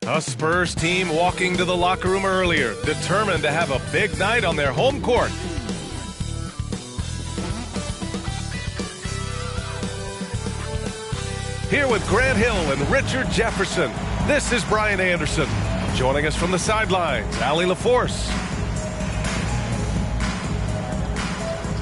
A Spurs team walking to the locker room earlier, determined to have a big night on their home court. Here with Grant Hill and Richard Jefferson, this is Brian Anderson. Joining us from the sidelines, Allie LaForce.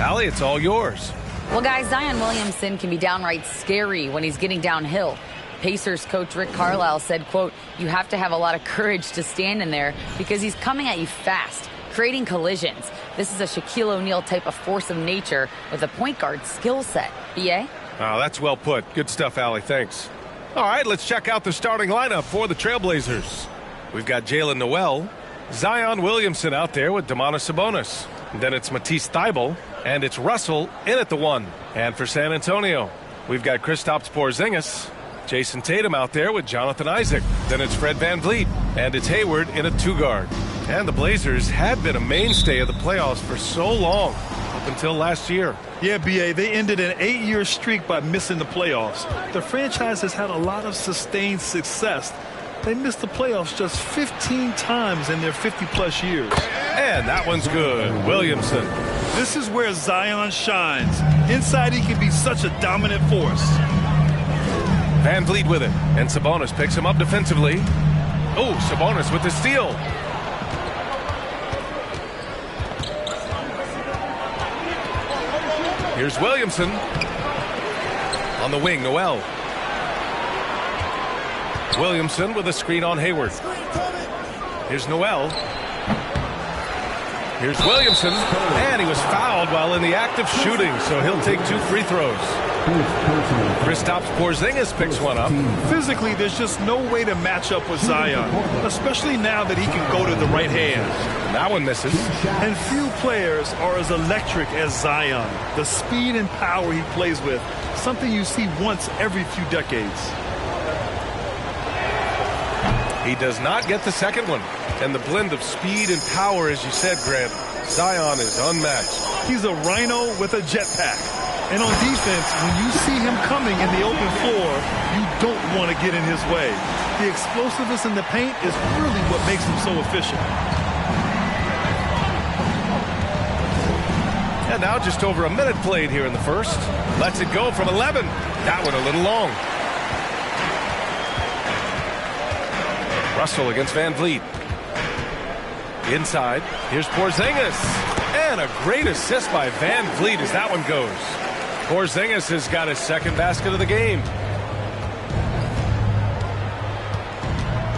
Allie, it's all yours. Well, guys, Zion Williamson can be downright scary when he's getting downhill. Pacers coach Rick Carlisle said, quote, "You have to have a lot of courage to stand in there because he's coming at you fast, creating collisions. This is a Shaquille O'Neal type of force of nature with a point guard skill set." BA? Oh, that's well put. Good stuff, Allie. Thanks. All right, let's check out the starting lineup for the Trailblazers. We've got Jalen Noel, Zion Williamson out there with Domantas Sabonis. Then it's Matisse Thybulle, and it's Russell in at the 1. And for San Antonio, we've got Kristaps Porzingis, Jason Tatum out there with Jonathan Isaac. Then it's Fred VanVleet, and it's Hayward in a 2-guard. And the Blazers had been a mainstay of the playoffs for so long, up until last year. Yeah, B.A., they ended an 8-year streak by missing the playoffs. The franchise has had a lot of sustained success. They missed the playoffs just 15 times in their 50-plus years. And that one's good. Williamson. This is where Zion shines. Inside, he can be such a dominant force. VanVleet with it, and Sabonis picks him up defensively. Oh, Sabonis with the steal. Here's Williamson. On the wing, Noel. Williamson with a screen on Hayward. Here's Noel. Here's Williamson, and he was fouled while in the act of shooting, so he'll take 2 free throws. Kristaps Porzingis picks one up. Physically, there's just no way to match up with Zion, especially now that he can go to the right hand. And that one misses. And few players are as electric as Zion. The speed and power he plays with, something you see once every few decades. He does not get the second one. And the blend of speed and power, as you said, Grant, Zion is unmatched. He's a rhino with a jetpack. And on defense, when you see him coming in the open floor, you don't want to get in his way. The explosiveness in the paint is really what makes him so efficient. And now just over a minute played here in the first. Lets it go from 11. That one a little long. Russell against VanVleet. Inside, here's Porzingis. And a great assist by VanVleet as that one goes. Porzingis has got his second basket of the game.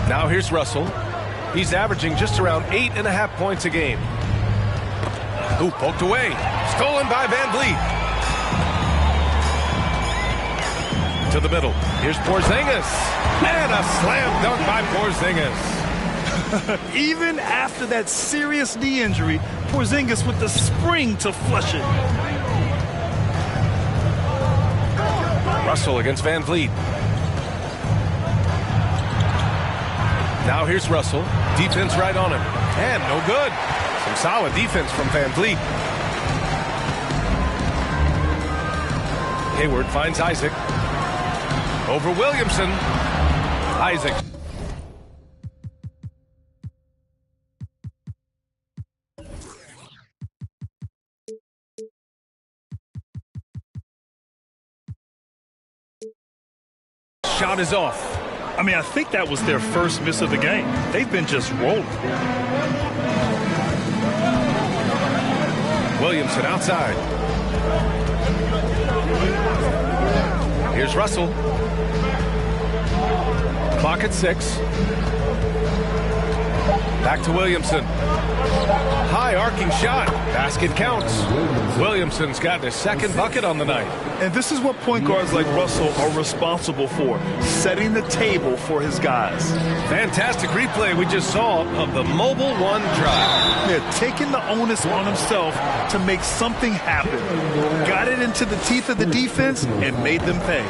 Now here's Russell. He's averaging just around 8.5 points a game. Ooh, poked away. Stolen by VanVleet. To the middle. Here's Porzingis. And a slam dunk by Porzingis. Even after that serious knee injury, Porzingis with the spring to flush it. Russell against VanVleet. Now here's Russell. Defense right on him. And no good. Some solid defense from VanVleet. Hayward finds Isaac. Over Williamson. Isaac. Shot is off. I mean, I think that was their first miss of the game. They've been just rolling. Williamson outside. Here's Russell. Clock at 6. Back to Williamson. High arcing shot. Basket counts. Williamson's gotten his second bucket on the night. And this is what point guards like Russell are responsible for, setting the table for his guys. Fantastic replay we just saw of the Mobile One drive. Yeah, taking the onus on himself to make something happen. Got it into the teeth of the defense and made them pay.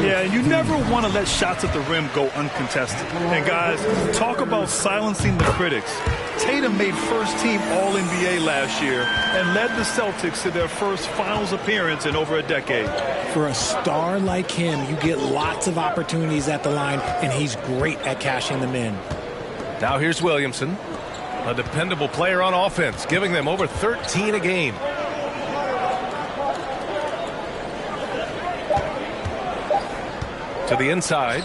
Yeah, you never want to let shots at the rim go uncontested. And guys, talk about silencing the critics. Celtics. Tatum made first team All-NBA last year and led the Celtics to their first finals appearance in over a decade. For a star like him, you get lots of opportunities at the line, and he's great at cashing them in. Now here's Williamson, a dependable player on offense, giving them over 13 a game. To the inside.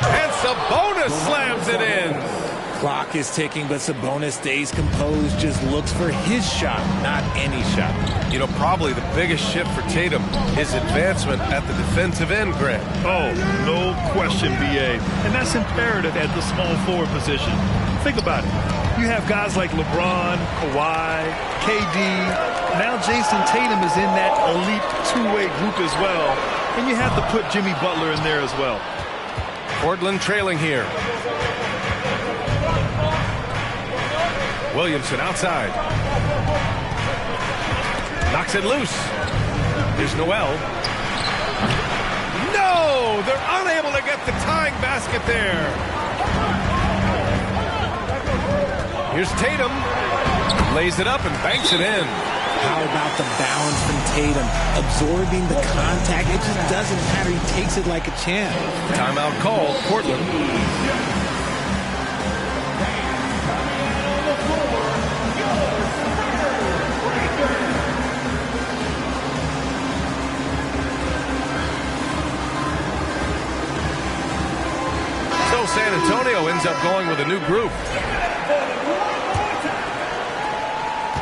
And Sabonis slams it in. Clock is ticking, but Sabonis stays composed, just looks for his shot, not any shot. You know, probably the biggest shift for Tatum, his advancement at the defensive end, Grant. Oh, no question, B.A. And that's imperative at the small forward position. Think about it. You have guys like LeBron, Kawhi, KD. Now Jason Tatum is in that elite two-way group as well. And you have to put Jimmy Butler in there as well. Portland trailing here. Williamson outside. Knocks it loose. Here's Noel. No! They're unable to get the tying basket there. Here's Tatum. Lays it up and banks it in. How about the balance from Tatum? Absorbing the contact. It just doesn't matter. He takes it like a champ. Timeout called, Portland. So San Antonio ends up going with a new group.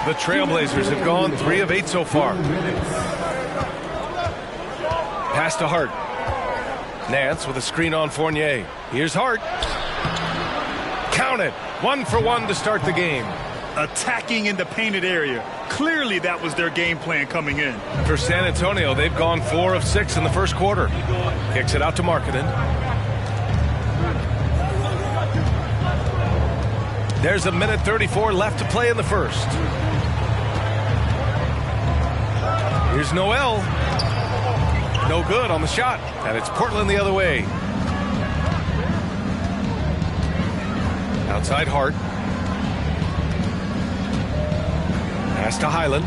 The Trailblazers have gone 3 of 8 so far. Pass to Hart. Nance with a screen on Fournier. Here's Hart. Count it. 1 for 1 to start the game. Attacking in the painted area. Clearly that was their game plan coming in. For San Antonio, they've gone 4 of 6 in the first quarter. Kicks it out to Markkanen. There's a minute 34 left to play in the first. Here's Noel. No good on the shot. And it's Portland the other way. Outside Hart. Pass to Highland.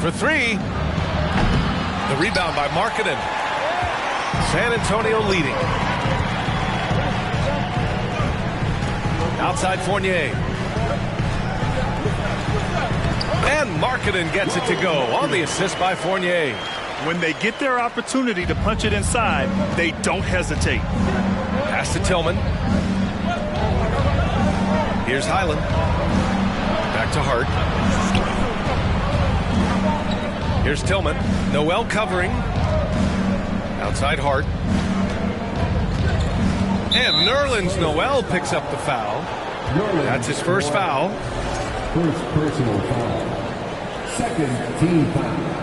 For 3. The rebound by Markkanen. San Antonio leading. Outside Fournier. And Markkanen gets it to go on the assist by Fournier. When they get their opportunity to punch it inside, they don't hesitate. Pass to Tillman. Here's Highland. Back to Hart. Here's Tillman. Noel covering. Outside Hart. And Nerlens Noel picks up the foul. That's his first foul. First personal foul. Second team foul.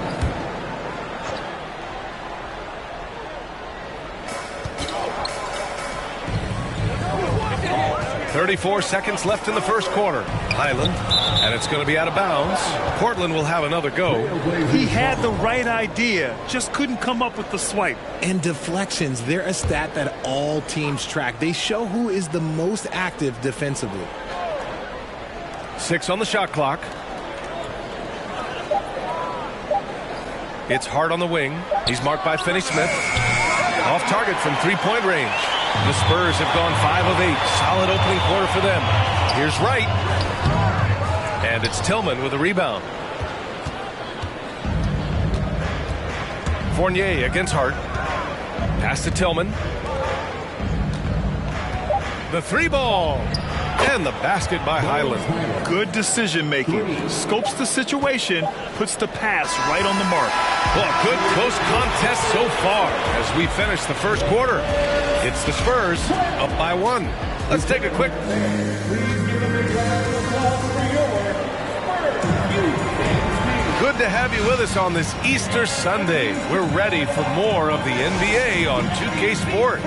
34 seconds left in the first quarter. Highland, and it's going to be out of bounds. Portland will have another go. He had the right idea, just couldn't come up with the swipe. And deflections, they're a stat that all teams track. They show who is the most active defensively. 6 on the shot clock. It's Hart on the wing. He's marked by Finney-Smith. Off target from three-point range. The Spurs have gone 5 of 8. Solid opening quarter for them. Here's Wright. And it's Tillman with a rebound. Fournier against Hart. Pass to Tillman. The 3-ball. And the basket by Highland. Good decision making. Scopes the situation, puts the pass right on the mark. Well, good close contest so far as we finish the first quarter. It's the Spurs up by 1. Let's take a quick. Good to have you with us on this Easter Sunday. We're ready for more of the NBA on 2K Sports.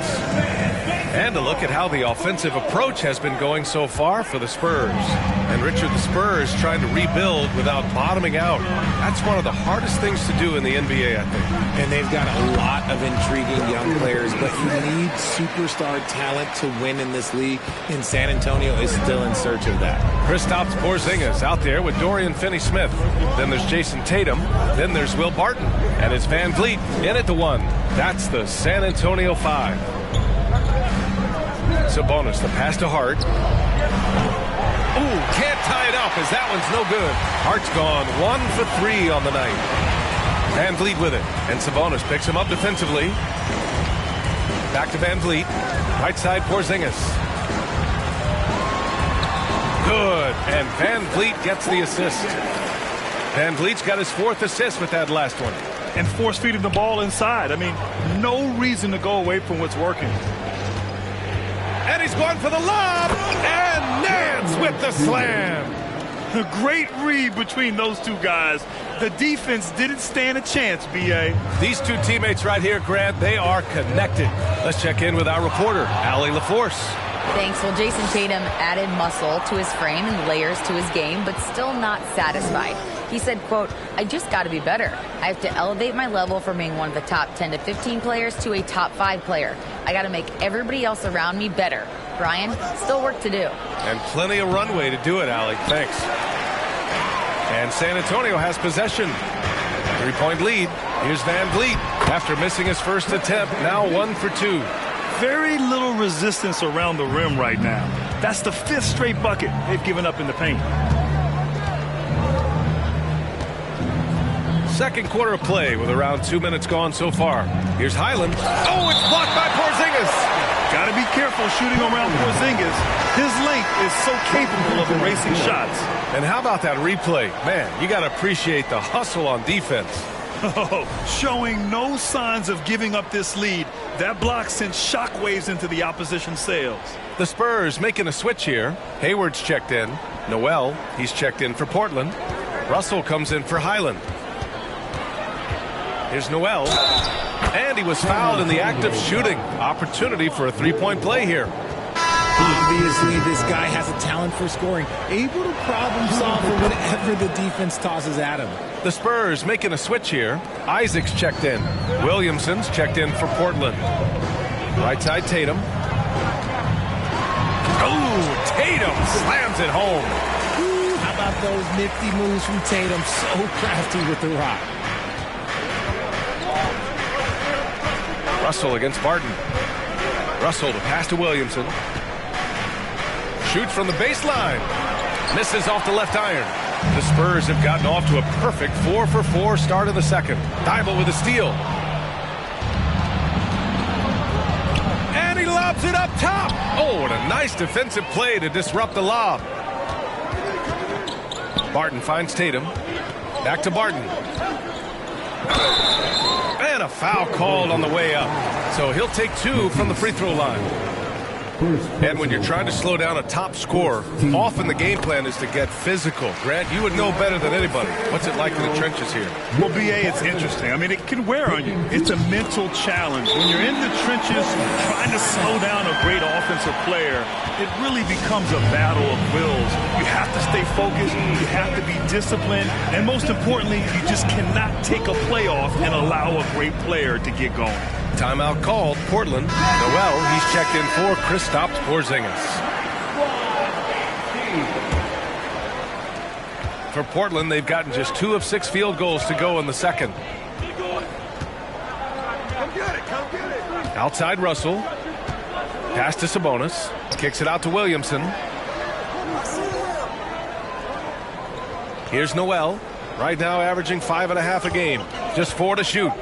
And a look at how the offensive approach has been going so far for the Spurs. And Richard, the Spurs trying to rebuild without bottoming out. That's one of the hardest things to do in the NBA, I think. And they've got a lot of intriguing young players, but you need superstar talent to win in this league, and San Antonio is still in search of that. Kristaps Porzingis out there with Dorian Finney-Smith. Then there's Jason Tatum. Then there's Will Barton. And it's Van Vliet in at the 1. That's the San Antonio 5. Sabonis, the pass to Hart. Ooh, can't tie it up as that one's no good. Hart's gone 1 for 3 on the night. Van Vliet with it. And Sabonis picks him up defensively. Back to Van Vliet. Right side, Porzingis. Good. And Van Vliet gets the assist. Van Vliet's got his 4th assist with that last one. And force-feeding the ball inside. I mean, no reason to go away from what's working. And he's going for the lob. And Nance with the slam. A great read between those two guys. The defense didn't stand a chance, B.A. These two teammates right here, Grant, they are connected. Let's check in with our reporter, Allie LaForce. Thanks. Well, Jason Tatum added muscle to his frame and layers to his game, but still not satisfied. He said, quote, I just got to be better. I have to elevate my level from being one of the top 10 to 15 players to a top 5 player. I got to make everybody else around me better. Brian, still work to do. And plenty of runway to do it, Allie. Thanks. And San Antonio has possession. 3-point lead. Here's Van Vliet. After missing his first attempt, now 1 for 2. Very little resistance around the rim right now. That's the 5th straight bucket they've given up in the paint. Second quarter of play with around 2 minutes gone so far. Here's Highland. Oh, it's blocked by Porzingis. Got to be careful shooting around Porzingis. His length is so capable of erasing shots. And how about that replay? Man, you got to appreciate the hustle on defense. Oh, showing no signs of giving up this lead. That block sent shockwaves into the opposition's sails. The Spurs making a switch here. Hayward's checked in. Noel, he's checked in for Portland. Russell comes in for Highland. Here's Noel. And he was fouled in the act of shooting. Opportunity for a 3-point play here. Obviously, this guy has a talent for scoring, able to problem solve for whatever the defense tosses at him. The Spurs making a switch here. Isaac's checked in. Williamson's checked in for Portland. Right side, Tatum. Oh, Tatum slams it home. Ooh, how about those nifty moves from Tatum? So crafty with the rock. Russell against Barton. Russell to pass to Williamson. Shoots from the baseline. Misses off the left iron. The Spurs have gotten off to a perfect 4 for 4 start of the second. Thibault with a steal. And he lobs it up top. Oh, what a nice defensive play to disrupt the lob. Barton finds Tatum. Back to Barton. And a foul called on the way up. So he'll take 2 from the free throw line. And when you're trying to slow down a top scorer, often the game plan is to get physical. Grant, you would know better than anybody. What's it like in the trenches here? Well, B.A., it's interesting. I mean, it can wear on you. It's a mental challenge. When you're in the trenches trying to slow down a great offensive player, it really becomes a battle of wills. You have to stay focused. You have to be disciplined. And most importantly, you just cannot take a play off and allow a great player to get going. Timeout called. Portland. Noel, he's checked in for Kristaps Porzingis. For Portland, they've gotten just 2 of 6 field goals to go in the second. Outside Russell. Pass to Sabonis. Kicks it out to Williamson. Here's Noel. Right now averaging 5.5 a game. Just 4 to shoot.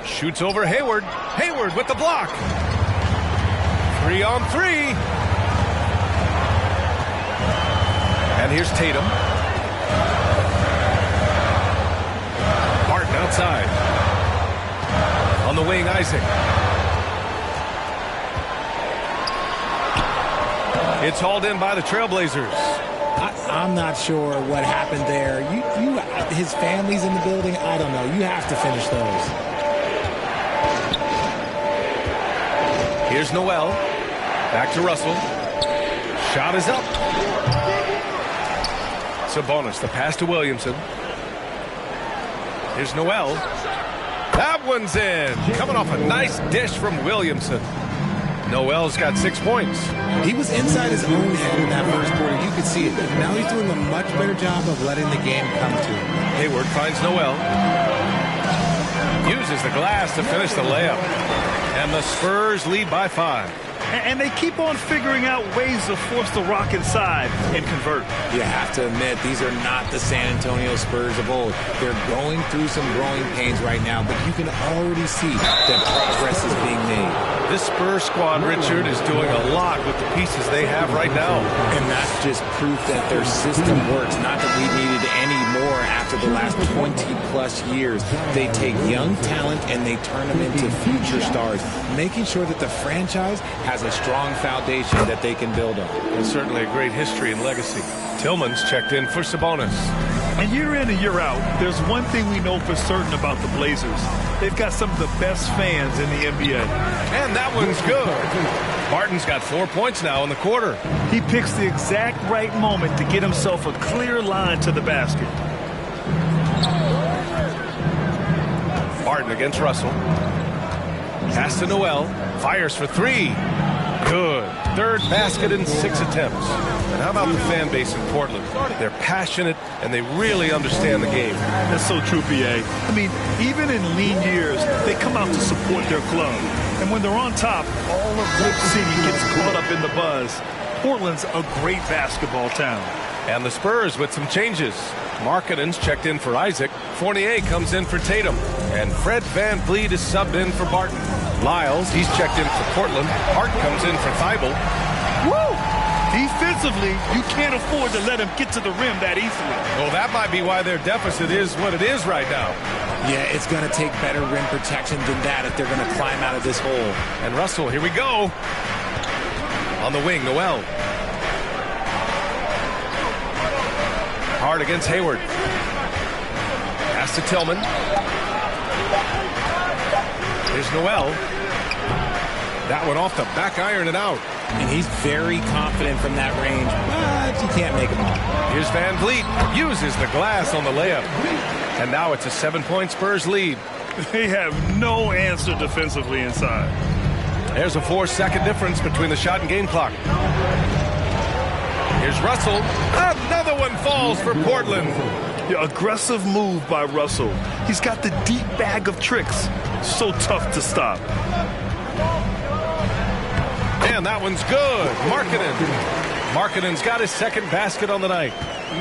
Shoots over Hayward. Hayward with the block. 3 on 3. And here's Tatum. Barton outside. On the wing, Isaac. It's hauled in by the Trailblazers. I'm not sure what happened there. His family's in the building. I don't know. You have to finish those. Here's Noel. Back to Russell. Shot is up. Sabonis, the pass to Williamson. Here's Noel. That one's in. Coming off a nice dish from Williamson. Noel's got 6 points. He was inside his own head in that first quarter. You could see it. Now he's doing a much better job of letting the game come to him. Hayward finds Noel. Uses the glass to finish the layup. And the Spurs lead by 5. And they keep on figuring out ways to force the Rock inside and convert. You have to admit, these are not the San Antonio Spurs of old. They're going through some growing pains right now, but you can already see that progress is being made. This Spurs squad, Richard, is doing a lot with the pieces they have right now. And that's just proof that their system works. Not that we needed any more after the last 20-plus years. They take young talent and they turn them into future stars, making sure that the franchise has a strong foundation that they can build on. And certainly a great history and legacy. Tillman's checked in for Sabonis. And year in and year out, there's one thing we know for certain about the Blazers. They've got some of the best fans in the NBA. And that one's good. Barton's got 4 points now in the quarter. He picks the exact right moment to get himself a clear line to the basket. Barton against Russell. Pass to Noel. Fires for 3. Good. Third basket in 6 attempts. And how about the fan base in Portland? They're passionate and they really understand the game. That's so true, PA. I mean, even in lean years, they come out to support their club. And when they're on top, all of Rip City gets caught up in the buzz. Portland's a great basketball town. And the Spurs with some changes. Markkanen's checked in for Isaac. Fournier comes in for Tatum. And Fred VanVleet is subbed in for Barton. Lyles, he's checked in for Portland. Hart comes in for Thibault. Woo! Defensively, you can't afford to let him get to the rim that easily. Well, that might be why their deficit is what it is right now. Yeah, it's going to take better rim protection than that if they're going to climb out of this hole. And Russell, here we go. On the wing, Noel. Hart against Hayward. Pass to Tillman. Here's Noel. That one off the back iron and out. And he's very confident from that range, but you can't make him all. Here's VanVleet. Uses the glass on the layup. And now it's a 7-point Spurs lead. They have no answer defensively inside. There's a 4-second difference between the shot and game clock. Here's Russell. Another one falls for Portland. The aggressive move by Russell. He's got the deep bag of tricks. So tough to stop. And that one's good. Markkanen's got his second basket on the night.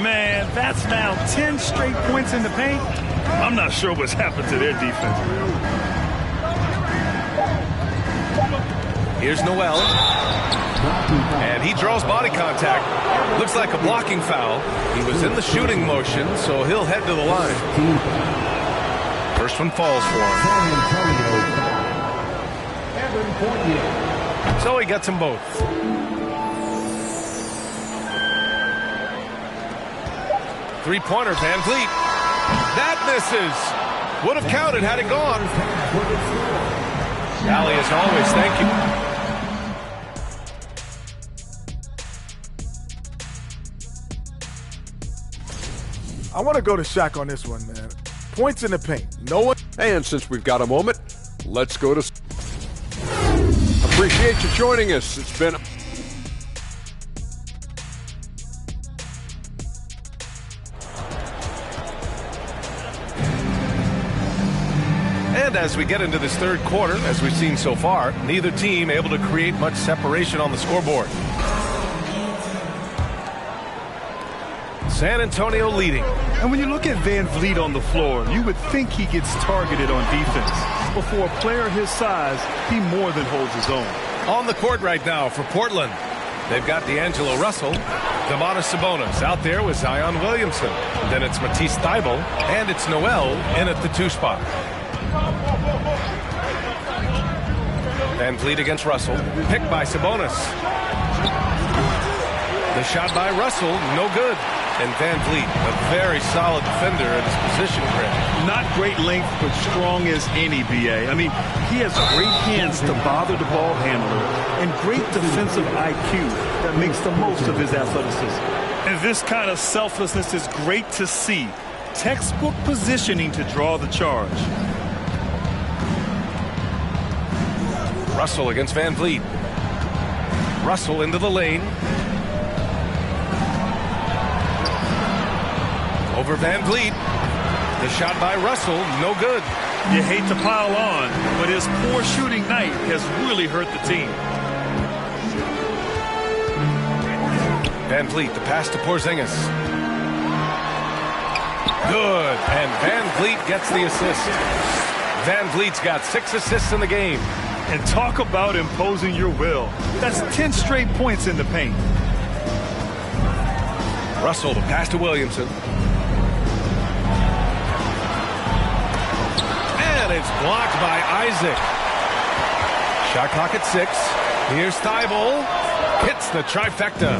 Man, that's now 10 straight points in the paint. I'm not sure what's happened to their defense. Here's Noel. And he draws body contact. Looks like a blocking foul. He was in the shooting motion, so he'll head to the line. First one falls for him. So he gets them both. Three-pointer, VanVleet. That misses. Would have counted had it gone. Allie, as always, thank you. I want to go to Shaq on this one, man. Points in the paint. No one. And since we've got a moment, let's go to... Appreciate you joining us. It's been... And as we get into this third quarter, as we've seen so far, neither team able to create much separation on the scoreboard. San Antonio leading. And when you look at VanVleet on the floor, you would think he gets targeted on defense. But for a player his size, he more than holds his own. On the court right now for Portland, they've got D'Angelo Russell, Domantas Sabonis out there with Zion Williamson. Then it's Matisse Thybulle, and it's Noel in at the 2 spot. VanVleet against Russell, picked by Sabonis. The shot by Russell, no good. And Van Vliet, a very solid defender at his position, Grant. Not great length, but strong as any, B.A. I mean, he has great hands to bother the ball handler and great defensive IQ that makes the most of his athleticism. And this kind of selflessness is great to see. Textbook positioning to draw the charge. Russell against Van Vliet. Russell into the lane. Over Van Vliet. The shot by Russell, no good. You hate to pile on, but his poor shooting night has really hurt the team. Van Vliet, the pass to Porzingis. Good, and Van Vliet gets the assist. Van Vliet's got 6 assists in the game. And talk about imposing your will. That's 10 straight points in the paint. Russell, the pass to Williamson. And it's blocked by Isaac. Shot clock at 6. Here's Thibault. Hits the trifecta.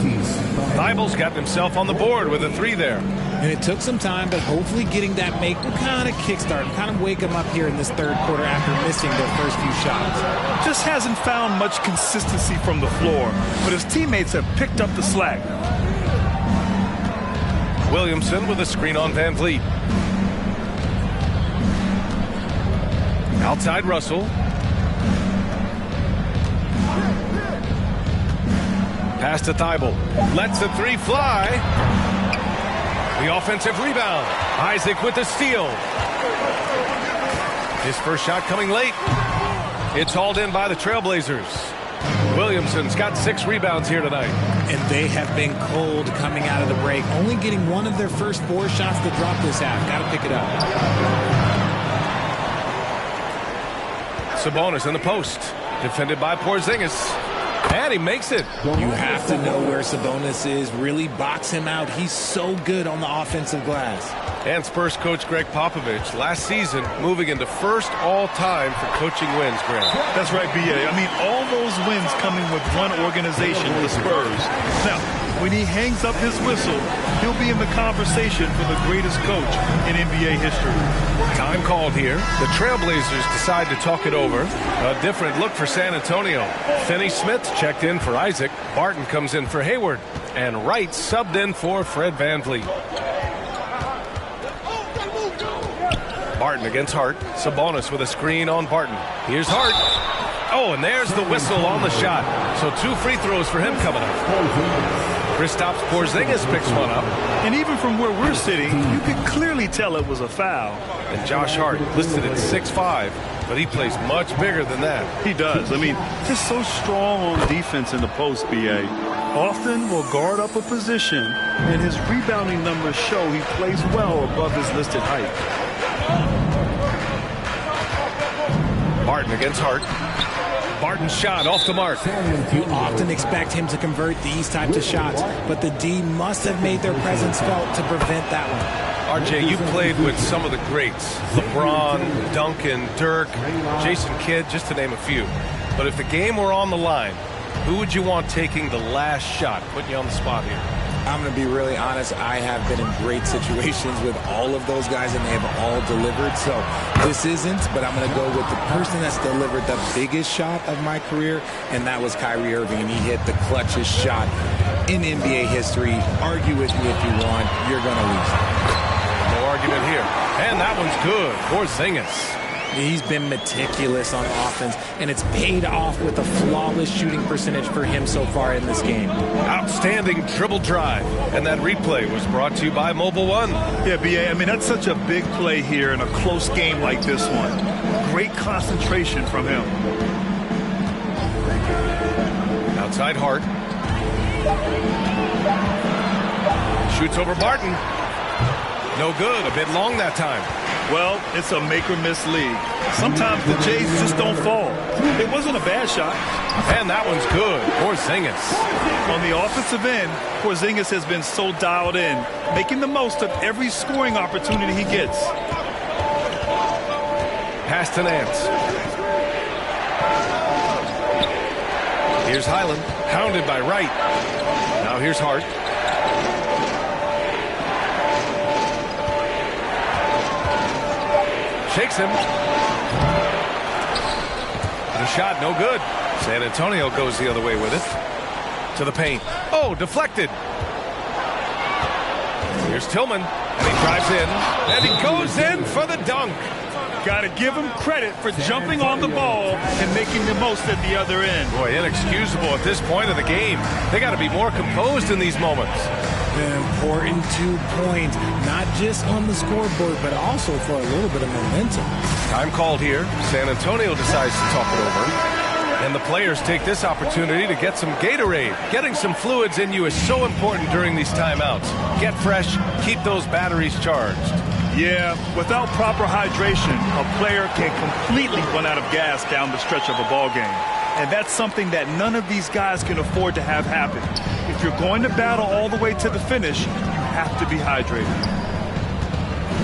Thibault's got himself on the board with a 3 there. And it took some time, but hopefully getting that make will kind of kickstart, kind of wake them up here in this third quarter after missing their first few shots. Just hasn't found much consistency from the floor, but his teammates have picked up the slack. Williamson with a screen on Van Vliet. Outside Russell. Pass to Thibault. Lets the 3 fly. The offensive rebound. Isaac with the steal. His first shot coming late. It's hauled in by the Trailblazers. Williamson's got 6 rebounds here tonight. And they have been cold coming out of the break. Only getting one of their first 4 shots to drop this half. Got to pick it up. Sabonis in the post. Defended by Porzingis. And he makes it. You have to know where Sabonis is. Really box him out. He's so good on the offensive glass. And Spurs coach Greg Popovich last season moving into first all-time for coaching wins, Grant. That's right, B.A. I mean, all those wins coming with one organization, the Spurs. Now, when he hangs up his whistle, he'll be in the conversation for the greatest coach in NBA history. Time called here. The Trailblazers decide to talk it over. A different look for San Antonio. Finney-Smith checked in for Isaac. Barton comes in for Hayward. And Wright subbed in for Fred VanVleet. Barton against Hart. Sabonis with a screen on Barton. Here's Hart. Oh, and there's the whistle on the shot. So 2 free throws for him coming up. Kristaps Porzingis picks one up. And even from where we're sitting, you can clearly tell it was a foul. And Josh Hart listed at 6'5", but he plays much bigger than that. He does. I mean, just so strong on defense in the post, B.A. Often will guard up a position, and his rebounding numbers show he plays well above his listed height. Barton against Hart. Barton's shot off the mark. You often expect him to convert these types of shots, but the D must have made their presence felt to prevent that one. RJ, you played with some of the greats. LeBron, Duncan, Dirk, Jason Kidd, just to name a few. But if the game were on the line, who would you want taking the last shot? Putting you on the spot here. I'm going to be really honest. I have been in great situations with all of those guys, and they have all delivered. So this isn't, but I'm going to go with the person that's delivered the biggest shot of my career, and that was Kyrie Irving, and he hit the clutchest shot in NBA history. Argue with me if you want. You're going to lose. No argument here. And that one's good. Porzingis. He's been meticulous on offense, and it's paid off with a flawless shooting percentage for him so far in this game. Outstanding dribble drive. And that replay was brought to you by Mobile One. Yeah, B.A., I mean, that's such a big play here in a close game like this one. Great concentration from him. Outside Hart. Shoots over Barton. No good. A bit long that time. Well, it's a make-or-miss league. Sometimes the Jays just don't fall. It wasn't a bad shot. And that one's good. Porzingis. On the offensive end, Porzingis has been so dialed in, making the most of every scoring opportunity he gets. Pass to Nance. Here's Highland, hounded by Wright. Now here's Hart. Shakes him. The shot, no good. San Antonio goes the other way with it. To the paint. Oh, deflected. Here's Tillman, and he drives in, and he goes in for the dunk. Got to give him credit for jumping on the ball and making the most at the other end. Boy, inexcusable at this point of the game. They got to be more composed in these moments. An important 2 points, not just on the scoreboard, but also for a little bit of momentum. Time called here. San Antonio decides to talk it over. And the players take this opportunity to get some Gatorade. Getting some fluids in you is so important during these timeouts. Get fresh, keep those batteries charged. Yeah, without proper hydration, a player can completely run out of gas down the stretch of a ball game. And that's something that none of these guys can afford to have happen. If you're going to battle all the way to the finish, you have to be hydrated.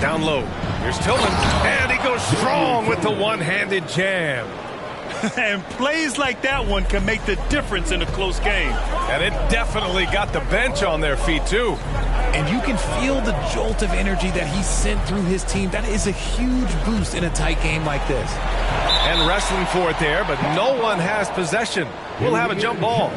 Down low. Here's Tillman. And he goes strong with the one-handed jam. And plays like that one can make the difference in a close game. And it definitely got the bench on their feet, too. And you can feel the jolt of energy that he sent through his team. That is a huge boost in a tight game like this. And wrestling for it there, but no one has possession. We'll have a jump ball.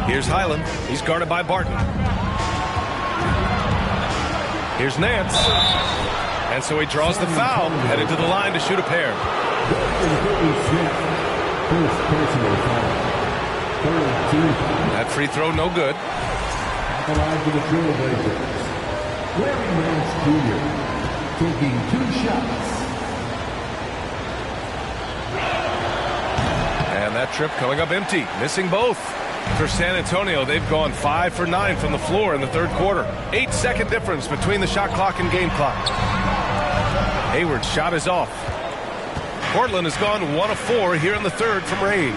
Here's Highland. He's guarded by Barton. Here's Nance. And so he draws the foul, headed to the line to shoot a pair. That free throw, no good. The line for the Trailblazers. Larry Nance Jr. taking 2 shots. And that trip coming up empty, missing both. For San Antonio, they've gone 5 for 9 from the floor in the third quarter. 8-second difference between the shot clock and game clock. Hayward's shot is off. Portland has gone 1 of 4 here in the third from range.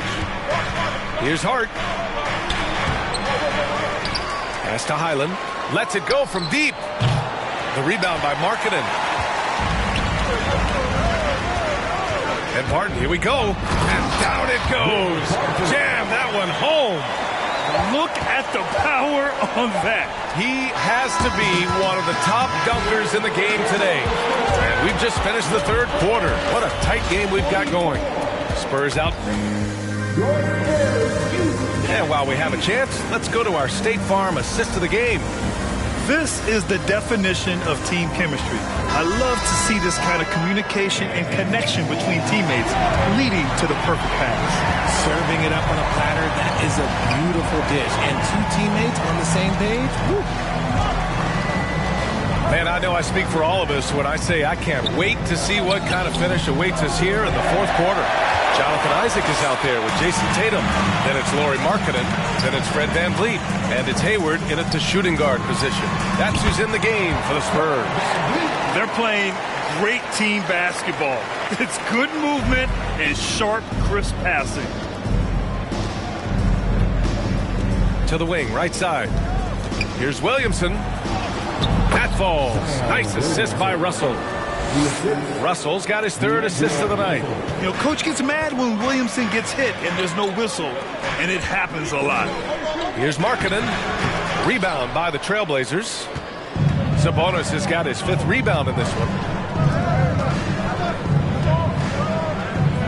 Here's Hart. Pass to Highland. Lets it go from deep. The rebound by Markkanen. And Barton, here we go. And down it goes. Jam that one home. Look at the power on that. He has to be one of the top dunkers in the game today. And we've just finished the third quarter. What a tight game we've got going. Spurs out. And while we have a chance, let's go to our State Farm assist of the game. This is the definition of team chemistry. I love to see this kind of communication and connection between teammates leading to the perfect pass. Serving it up on a platter, that is a beautiful dish. And 2 teammates on the same page. Woo. Man, I know I speak for all of us when I say I can't wait to see what kind of finish awaits us here in the fourth quarter. Jonathan Isaac is out there with Jason Tatum. Then it's Lauri Markkanen. Then it's Fred VanVleet. And it's Hayward in at the shooting guard position. That's who's in the game for the Spurs. They're playing great team basketball. It's good movement and sharp, crisp passing. To the wing, right side. Here's Williamson. That falls. Nice assist by Russell. Russell's got his 3rd assist of the night. You know, Coach gets mad when Williamson gets hit and there's no whistle, and it happens a lot. Here's Markkanen. Rebound by the Trailblazers. Sabonis has got his 5th rebound in this one.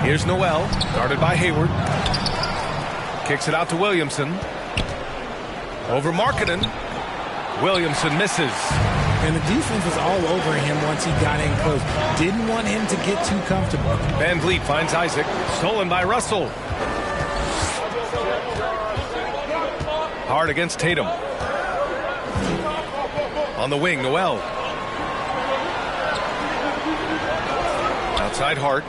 Here's Noel, guarded by Hayward. Kicks it out to Williamson. Over Markkanen. Williamson misses. And the defense was all over him once he got in close. Didn't want him to get too comfortable. VanVleet finds Isaac. Stolen by Russell. Hard against Tatum. On the wing, Noel. Outside Hart.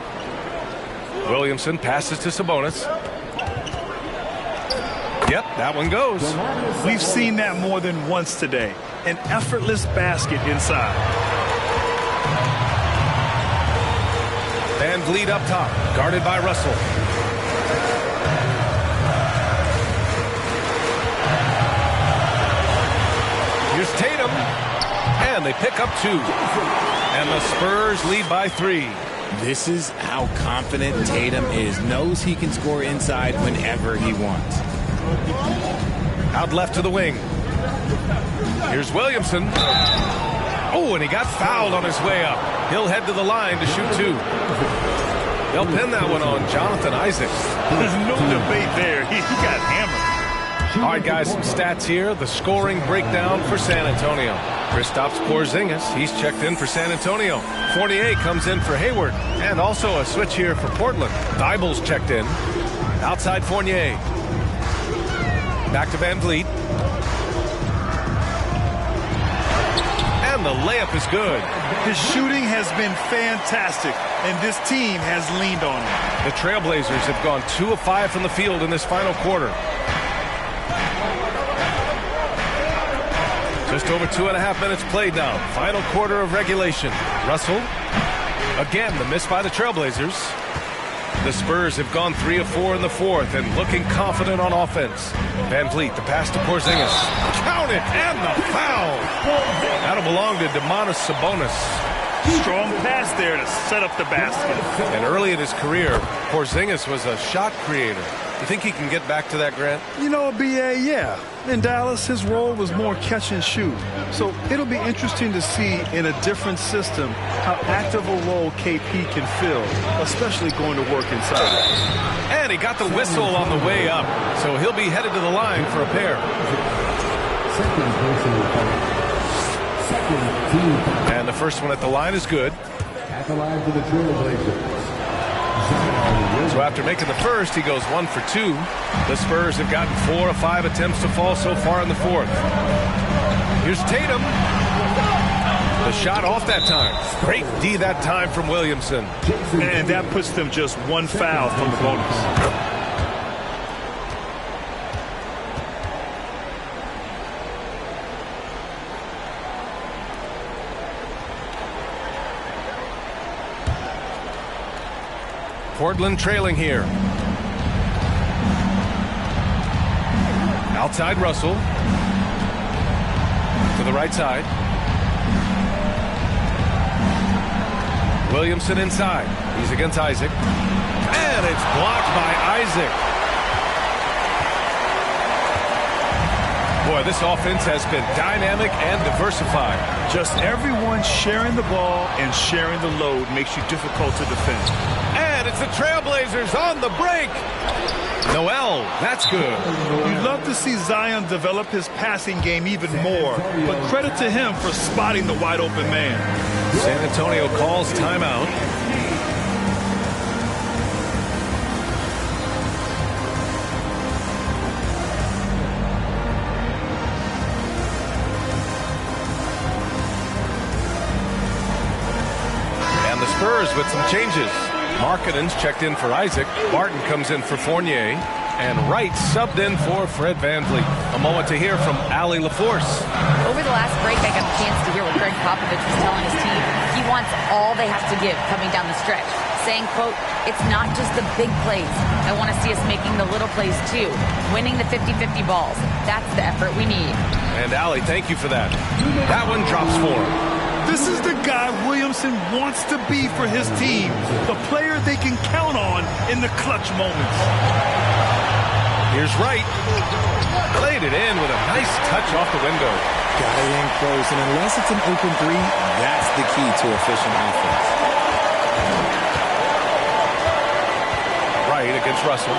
Williamson passes to Sabonis. Yep, that one goes. We've seen that more than once today. An effortless basket inside. VanVleet up top, guarded by Russell. Here's Tatum. And they pick up 2. And the Spurs lead by 3. This is how confident Tatum is. Knows he can score inside whenever he wants. Out left to the wing. Here's Williamson. Oh, and he got fouled on his way up. He'll head to the line to shoot 2. They'll pin that one on Jonathan Isaac. There's no debate there. He got hammered. All right, guys, some stats here. The scoring breakdown for San Antonio. Kristaps Porzingis, he's checked in for San Antonio. Fournier comes in for Hayward. And also a switch here for Portland. Thybulle's checked in. Outside Fournier. Back to Van Vliet. And the layup is good. His shooting has been fantastic, and this team has leaned on him. The Trailblazers have gone 2 of 5 from the field in this final quarter. Just over 2.5 minutes played now. Final quarter of regulation. Russell. Again, the miss by the Trailblazers. The Spurs have gone 3 of 4 in the fourth and looking confident on offense. Van Vliet, the pass to Porzingis. Count it, and the foul. That'll belong to Domantas Sabonis. Strong pass there to set up the basket. And early in his career, Porzingis was a shot creator. You think he can get back to that, Grant? You know, B.A., yeah. In Dallas, his role was more catch and shoot. So it'll be interesting to see in a different system how active a role KP can fill, especially going to work inside. And he got the whistle on the way up, so he'll be headed to the line for a pair. And the first one at the line is good. At the line for the Trailblazers. So after making the first, he goes 1 for 2. The Spurs have gotten 4 of 5 attempts to fall so far in the fourth. Here's Tatum. The shot off that time. Great D that time from Williamson. And that puts them just 1 foul from the bonus. Portland trailing here. Outside Russell. To the right side. Williamson inside. He's against Isaac. And it's blocked by Isaac. Boy, this offense has been dynamic and diversified. Just everyone sharing the ball and sharing the load makes you difficult to defend. And it's the Trailblazers on the break. Noel, that's good. You'd love to see Zion develop his passing game even more, but credit to him for spotting the wide open man. San Antonio calls timeout. And the Spurs with some changes. Markkanen's checked in for Isaac. Barton comes in for Fournier. And Wright subbed in for Fred VanVleet. A moment to hear from Allie LaForce. Over the last break, I got a chance to hear what Greg Popovich was telling his team. He wants all they have to give coming down the stretch. Saying, quote, it's not just the big plays. I want to see us making the little plays too. Winning the 50-50 balls. That's the effort we need. And Allie, thank you for that. That one drops for him. This is the guy Williamson wants to be for his team. The player they can count on in the clutch moments. Here's Wright. Played it in with a nice touch off the window. Got it in close, and unless it's an open three, that's the key to efficient offense. Wright against Russell.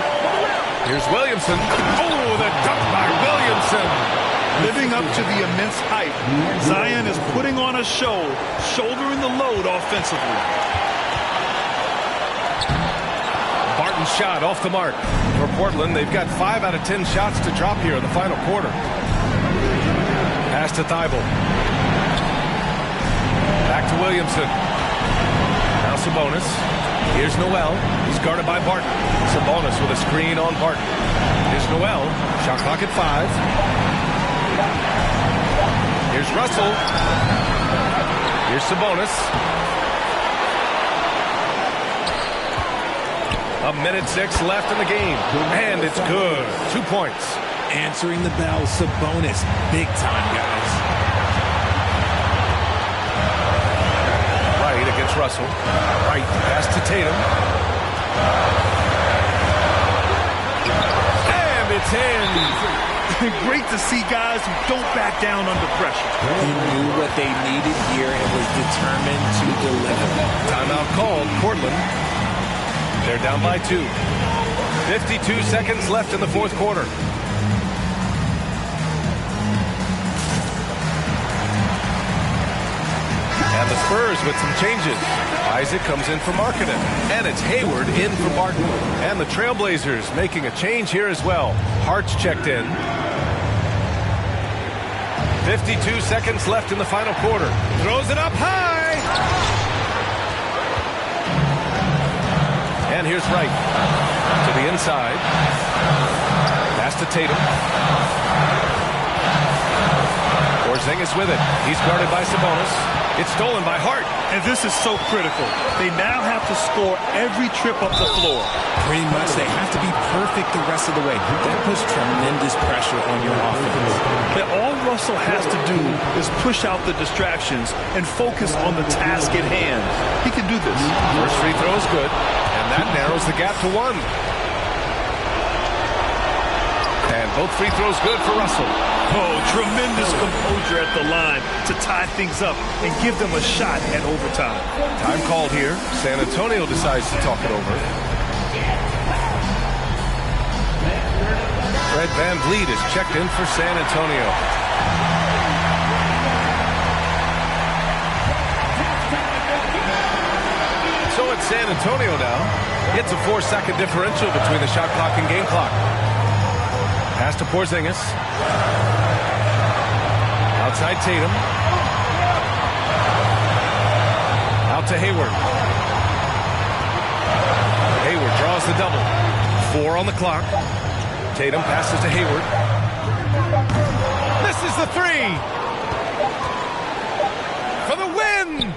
Here's Williamson. Oh, the dunk by Williamson. Living up to the immense hype, Zion is putting on a show, shouldering the load offensively. Barton's shot off the mark. For Portland, they've got 5 out of 10 shots to drop here in the final quarter. Pass to Thybulle. Back to Williamson. Now Sabonis. Here's Noel. He's guarded by Barton. Sabonis with a screen on Barton. Here's Noel. Shot clock at 5. Here's Russell. Here's Sabonis. 1:06 left in the game. And it's good. 2 points. Answering the bell, Sabonis. Big time, guys. Wright against It's Russell. Right, pass to Tatum. And it's in. Great to see guys who don't back down under pressure. He knew what they needed here and was determined to deliver. Timeout called. Portland. They're down by 2. 52 seconds left in the fourth quarter. And the Spurs with some changes. Isaac comes in for Markkanen. And it's Hayward in for Barton. And the Trailblazers making a change here as well. Hart's checked in. 52 seconds left in the final quarter. Throws it up high. And here's Wright. To the inside. Pass to Tatum. Porzingis with it. He's guarded by Sabonis. It's stolen by Hart. And this is so critical. They now have to score every trip up the floor. Pretty much they have to be perfect the rest of the way. That puts tremendous pressure on your offense. But all Russell has to do is push out the distractions and focus on the task at hand. He can do this. First free throw is good, and that narrows the gap to 1. And both free throws good for Russell. Oh, tremendous composure at the line to tie things up and give them a shot at overtime. Time called here. San Antonio decides to talk it over. Fred VanVleet is checked in for San Antonio. So it's San Antonio now. It's a 4-second differential between the shot clock and game clock. Pass to Porzingis. Outside Tatum. Out to Hayward. Hayward draws the double. 4 on the clock. Tatum passes to Hayward. This is the 3. For the win.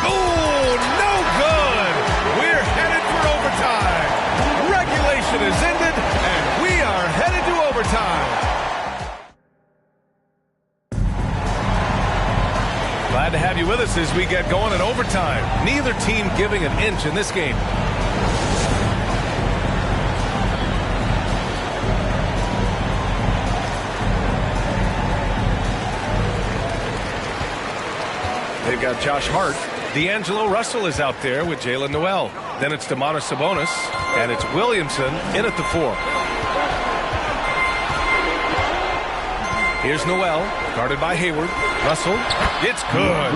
Oh, no good. We're headed for overtime. Regulation is ended, and we are headed to overtime. Glad to have you with us as we get going in overtime. Neither team giving an inch in this game. They've got Josh Hart. D'Angelo Russell is out there with Jalen Noel. Then it's Domantas Sabonis, and it's Williamson in at the 4. Here's Noel, guarded by Hayward. Russell, it's good.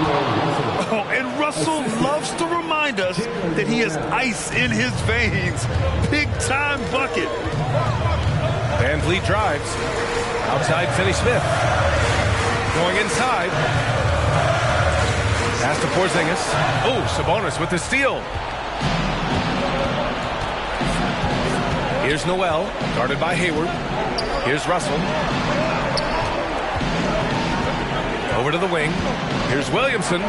Oh, and Russell loves to remind us that he has ice in his veins. Big-time bucket. VanVleet drives. Outside Finney-Smith. Going inside. Pass to Porzingis. Oh, Sabonis with the steal. Here's Noel, guarded by Hayward. Here's Russell. Over to the wing. Here's Williamson.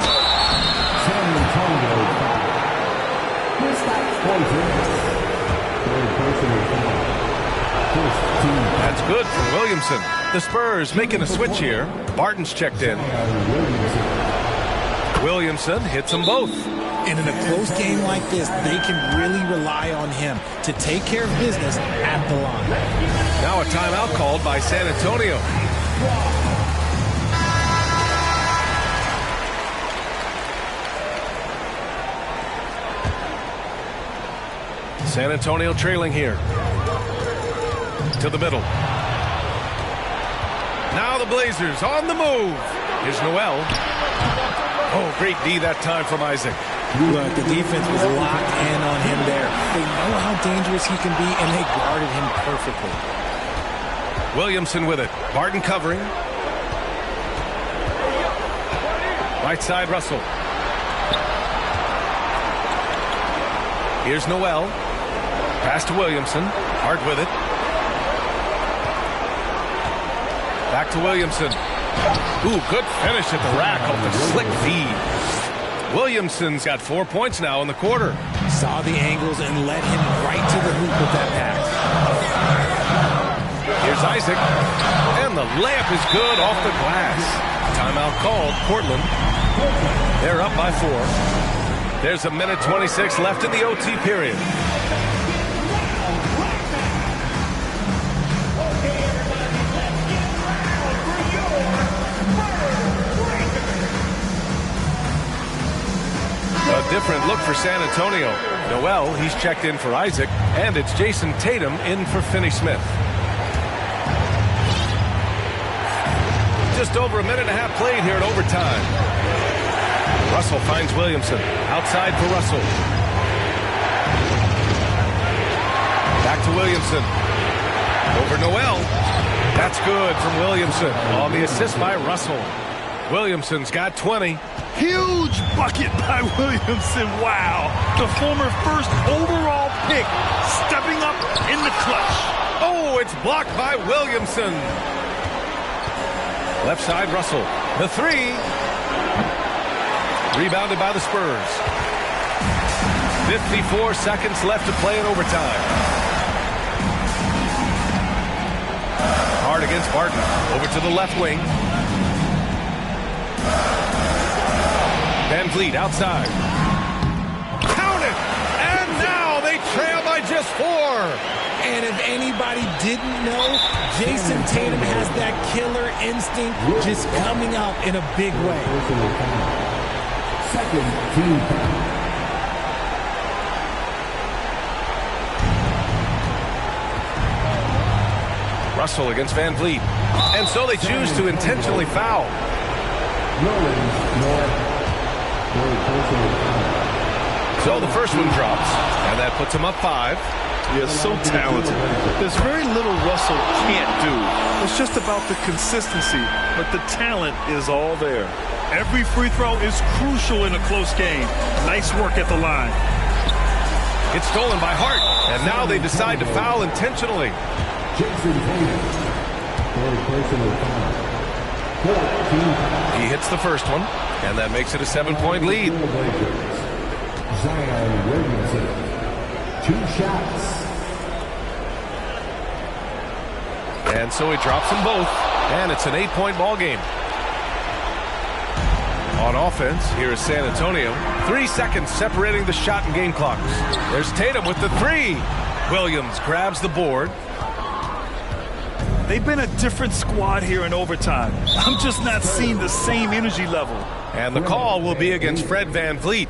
That's good for Williamson. The Spurs making a switch here. Barton's checked in. Williamson hits them both. And in a close game like this, they can really rely on him to take care of business at the line. Now a timeout called by San Antonio. San Antonio trailing here. To the middle. Now the Blazers on the move. Here's Noel. Oh, great D that time from Isaac. Look, the defense was locked in on him there. They know how dangerous he can be, and they guarded him perfectly. Williamson with it. Barton covering. Right side, Russell. Here's Noel. Pass to Williamson. Hart with it. Back to Williamson. Ooh, good finish at the rack off the slick feed. Williamson's got 4 points now in the quarter. Saw the angles and led him right to the hoop with that pass. Here's Isaac. And the layup is good off the glass. Timeout called. Portland. They're up by 4. There's a minute 26 left in the OT period. A different look for San Antonio. Noel, he's checked in for Isaac, and it's Jason Tatum in for Finney-Smith. Just over a minute and a half played here in overtime. Russell finds Williamson. Outside for Russell. Back to Williamson. Over Noel. That's good from Williamson on the assist by Russell. Williamson's got 20. Huge bucket by Williamson. Wow. The former first overall pick stepping up in the clutch. Oh, it's blocked by Williamson. Left side, Russell. The three. Rebounded by the Spurs. 54 seconds left to play in overtime. Hard against Barton. Over to the left wing. Van Vliet outside. Count it! And now they trail by just 4. And if anybody didn't know, Jason Tatum has that killer instinct just coming out in a big way. Second team. Russell against Van Vliet. And so they choose to intentionally foul. So the first one drops, and that puts him up 5. Yeah, so talented. There's very little Russell can't do. It's just about the consistency, but the talent is all there. Every free throw is crucial in a close game. Nice work at the line. It's stolen by Hart, and now they decide to foul intentionally. Jason Tatum. For personal foul. He hits the first one, and that makes it a 7-point lead. Zion Williamson. 2 shots. And so he drops them both, and it's an 8-point ball game. On offense, here is San Antonio. 3 seconds separating the shot and game clocks. There's Tatum with the 3. Williams grabs the board. They've been a different squad here in overtime. I'm just not seeing the same energy level. And the call will be against Fred Van Vliet.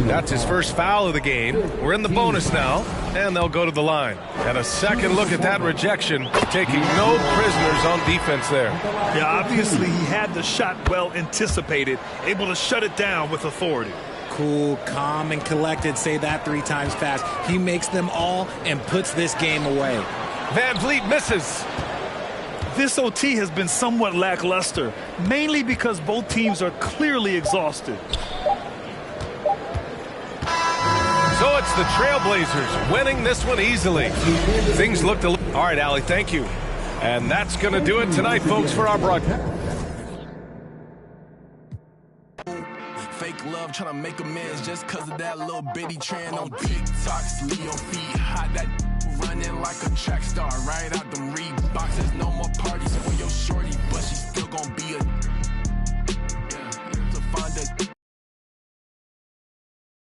That's his first foul of the game. We're in the bonus now, and they'll go to the line. And a second look at that rejection, taking no prisoners on defense there. Yeah, obviously he had the shot well anticipated, able to shut it down with authority. Cool, calm, and collected. Say that 3 times fast. He makes them all and puts this game away. Van Vliet misses. This OT has been somewhat lackluster, mainly because both teams are clearly exhausted. So it's the Trailblazers winning this one easily. Things looked a little... All right, Allie, thank you. And that's going to do it tonight, folks, for our broadcast. Fake love, trying to make amends just cause of that little bitty trend on TikTok. Leo feet hot, that running like a track star right out